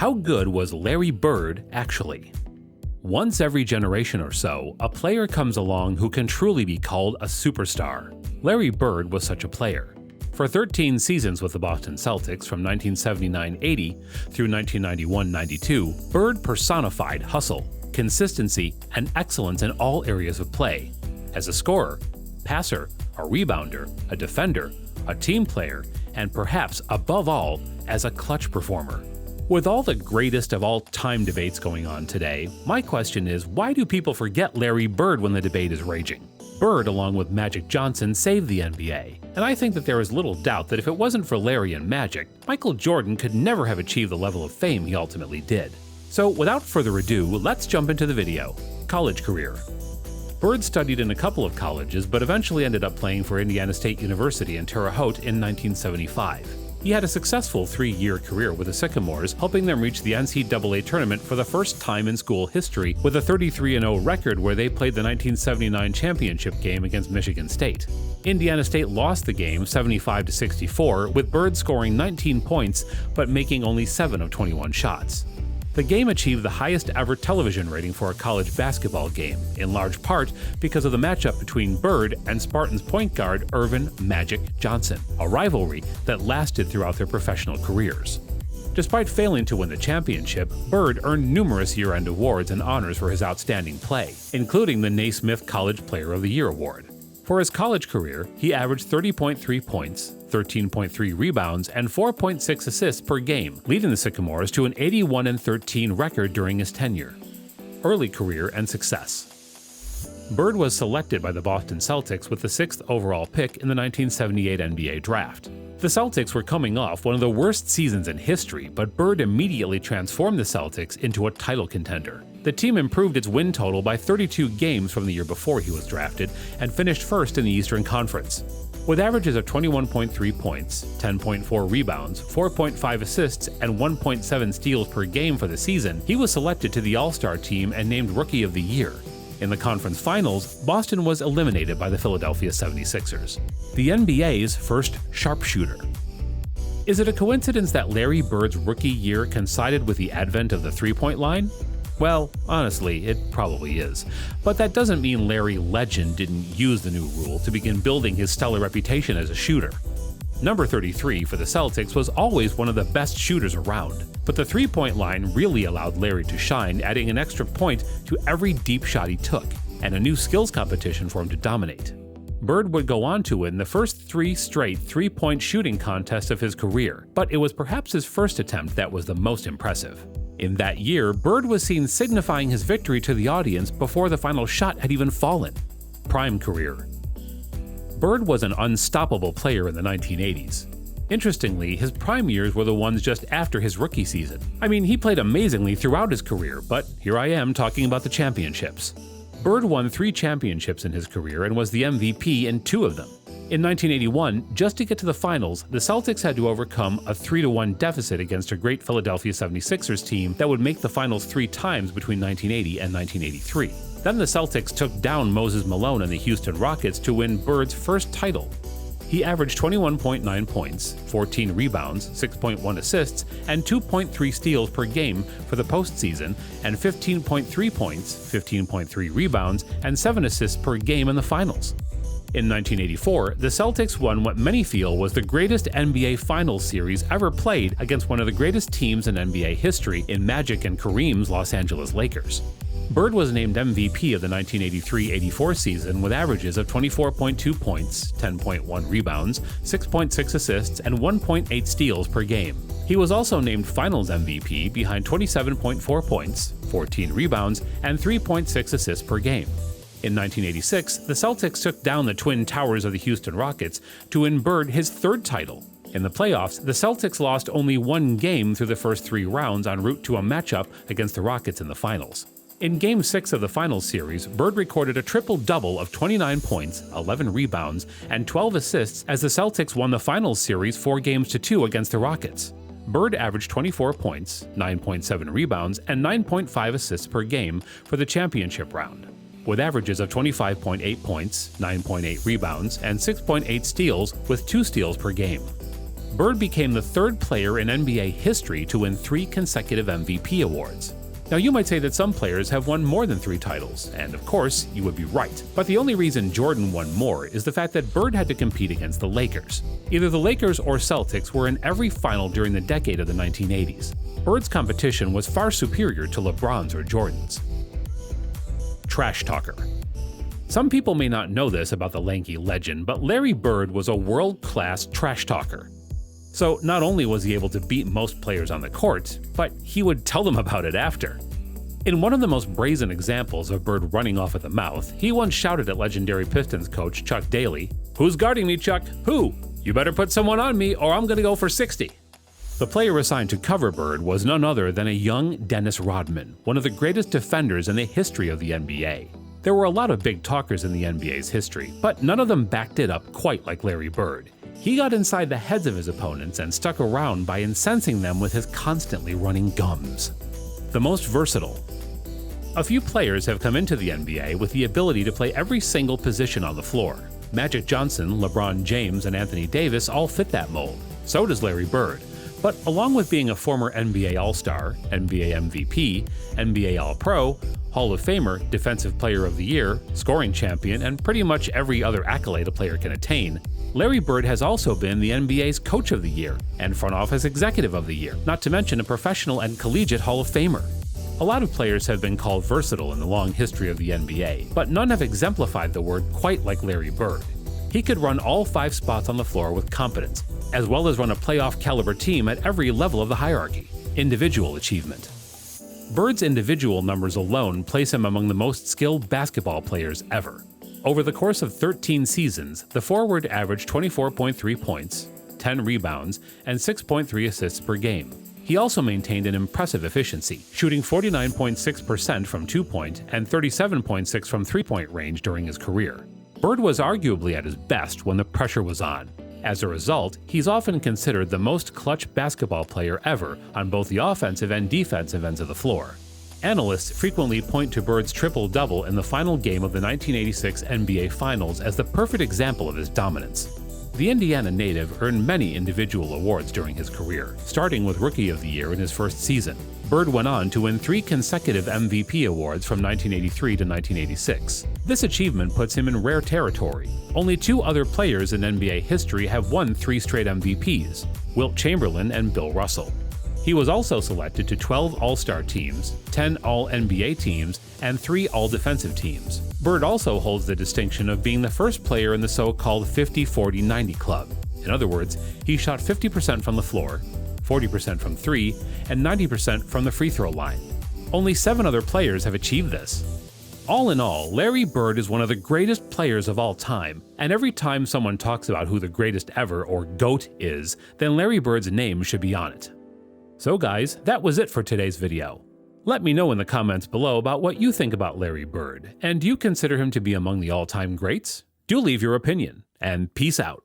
How good was Larry Bird actually? Once every generation or so, a player comes along who can truly be called a superstar. Larry Bird was such a player. For 13 seasons with the Boston Celtics from 1979-80 through 1991-92, Bird personified hustle, consistency, and excellence in all areas of play. As a scorer, passer, a rebounder, a defender, a team player, and perhaps above all, as a clutch performer. With all the greatest of all time debates going on today, my question is, why do people forget Larry Bird when the debate is raging? Bird, along with Magic Johnson, saved the NBA, and I think that there is little doubt that if it wasn't for Larry and Magic, Michael Jordan could never have achieved the level of fame he ultimately did. So without further ado, let's jump into the video. College career. Bird studied in a couple of colleges, but eventually ended up playing for Indiana State University in Terre Haute in 1975. He had a successful 3-year career with the Sycamores, helping them reach the NCAA tournament for the first time in school history with a 33-0 record where they played the 1979 championship game against Michigan State. Indiana State lost the game 75-64, with Bird scoring 19 points but making only 7 of 21 shots. The game achieved the highest ever television rating for a college basketball game, in large part because of the matchup between Bird and Spartans point guard Earvin "Magic" Johnson, a rivalry that lasted throughout their professional careers. Despite failing to win the championship, Bird earned numerous year-end awards and honors for his outstanding play, including the Naismith College Player of the Year award. For his college career, he averaged 30.3 points, 13.3 rebounds, and 4.6 assists per game, leading the Sycamores to an 81-13 record during his tenure. Early career and success. Bird was selected by the Boston Celtics with the 6th overall pick in the 1978 NBA draft. The Celtics were coming off one of the worst seasons in history, but Bird immediately transformed the Celtics into a title contender. The team improved its win total by 32 games from the year before he was drafted and finished first in the Eastern Conference. With averages of 21.3 points, 10.4 rebounds, 4.5 assists, and 1.7 steals per game for the season, he was selected to the All-Star team and named Rookie of the Year. In the conference finals, Boston was eliminated by the Philadelphia 76ers. The NBA's first sharpshooter. Is it a coincidence that Larry Bird's rookie year coincided with the advent of the three-point line? Well, honestly, it probably is. But that doesn't mean Larry Legend didn't use the new rule to begin building his stellar reputation as a shooter. Number 33 for the Celtics was always one of the best shooters around, but the three-point line really allowed Larry to shine, adding an extra point to every deep shot he took, and a new skills competition for him to dominate. Bird would go on to win the first 3 straight three-point shooting contests of his career, but it was perhaps his first attempt that was the most impressive. In that year, Bird was seen signifying his victory to the audience before the final shot had even fallen. Prime career. Bird was an unstoppable player in the 1980s. Interestingly, his prime years were the ones just after his rookie season. I mean, he played amazingly throughout his career, but here I am talking about the championships. Bird won 3 championships in his career and was the MVP in 2 of them. In 1981, just to get to the finals, the Celtics had to overcome a 3-1 deficit against a great Philadelphia 76ers team that would make the finals 3 times between 1980 and 1983. Then the Celtics took down Moses Malone and the Houston Rockets to win Bird's first title. He averaged 21.9 points, 14 rebounds, 6.1 assists, and 2.3 steals per game for the postseason, and 15.3 points, 15.3 rebounds, and 7 assists per game in the finals. In 1984, the Celtics won what many feel was the greatest NBA Finals series ever played against one of the greatest teams in NBA history in Magic and Kareem's Los Angeles Lakers. Bird was named MVP of the 1983-84 season with averages of 24.2 points, 10.1 rebounds, 6.6 assists, and 1.8 steals per game. He was also named Finals MVP behind 27.4 points, 14 rebounds, and 3.6 assists per game. In 1986, the Celtics took down the Twin Towers of the Houston Rockets to win Bird his 3rd title. In the playoffs, the Celtics lost only 1 game through the first 3 rounds en route to a matchup against the Rockets in the finals. In Game 6 of the Finals series, Bird recorded a triple-double of 29 points, 11 rebounds, and 12 assists as the Celtics won the Finals series 4-2 against the Rockets. Bird averaged 24 points, 9.7 rebounds, and 9.5 assists per game for the championship round, with averages of 25.8 points, 9.8 rebounds, and 6.8 steals with 2 steals per game. Bird became the third player in NBA history to win 3 consecutive MVP awards. Now you might say that some players have won more than 3 titles, and of course, you would be right. But the only reason Jordan won more is the fact that Bird had to compete against the Lakers. Either the Lakers or Celtics were in every final during the decade of the 1980s. Bird's competition was far superior to LeBron's or Jordan's. Trash talker. Some people may not know this about the lanky legend, but Larry Bird was a world-class trash talker. So not only was he able to beat most players on the court, but he would tell them about it after. In one of the most brazen examples of Bird running off at the mouth, he once shouted at legendary Pistons coach Chuck Daly, "Who's guarding me, Chuck? Who? You better put someone on me or I'm gonna go for 60." The player assigned to cover Bird was none other than a young Dennis Rodman, one of the greatest defenders in the history of the NBA. There were a lot of big talkers in the NBA's history, but none of them backed it up quite like Larry Bird. He got inside the heads of his opponents and stuck around by incensing them with his constantly running gums. The most versatile. A few players have come into the NBA with the ability to play every single position on the floor. Magic Johnson, LeBron James, and Anthony Davis all fit that mold. So does Larry Bird. But along with being a former NBA All-Star, NBA MVP, NBA All-Pro, Hall of Famer, Defensive Player of the Year, scoring champion, and pretty much every other accolade a player can attain, Larry Bird has also been the NBA's Coach of the Year and Front Office Executive of the Year, not to mention a professional and collegiate Hall of Famer. A lot of players have been called versatile in the long history of the NBA, but none have exemplified the word quite like Larry Bird. He could run all 5 spots on the floor with competence, as well as run a playoff-caliber team at every level of the hierarchy. Individual achievement. Bird's individual numbers alone place him among the most skilled basketball players ever. Over the course of 13 seasons, the forward averaged 24.3 points, 10 rebounds, and 6.3 assists per game. He also maintained an impressive efficiency, shooting 49.6% from 2-point and 37.6% from 3-point range during his career. Bird was arguably at his best when the pressure was on. As a result, he's often considered the most clutch basketball player ever on both the offensive and defensive ends of the floor. Analysts frequently point to Bird's triple-double in the final game of the 1986 NBA Finals as the perfect example of his dominance. The Indiana native earned many individual awards during his career, starting with Rookie of the Year in his first season. Bird went on to win 3 consecutive MVP awards from 1983 to 1986. This achievement puts him in rare territory. Only 2 other players in NBA history have won 3 straight MVPs, Wilt Chamberlain and Bill Russell. He was also selected to 12 All-Star teams, 10 All-NBA teams, and 3 All-Defensive teams. Bird also holds the distinction of being the first player in the so-called 50-40-90 club. In other words, he shot 50% from the floor, 40% from 3, and 90% from the free throw line. Only 7 other players have achieved this. All in all, Larry Bird is one of the greatest players of all time, and every time someone talks about who the greatest ever or GOAT is, then Larry Bird's name should be on it. So guys, that was it for today's video. Let me know in the comments below about what you think about Larry Bird, and do you consider him to be among the all-time greats? Do leave your opinion, and peace out.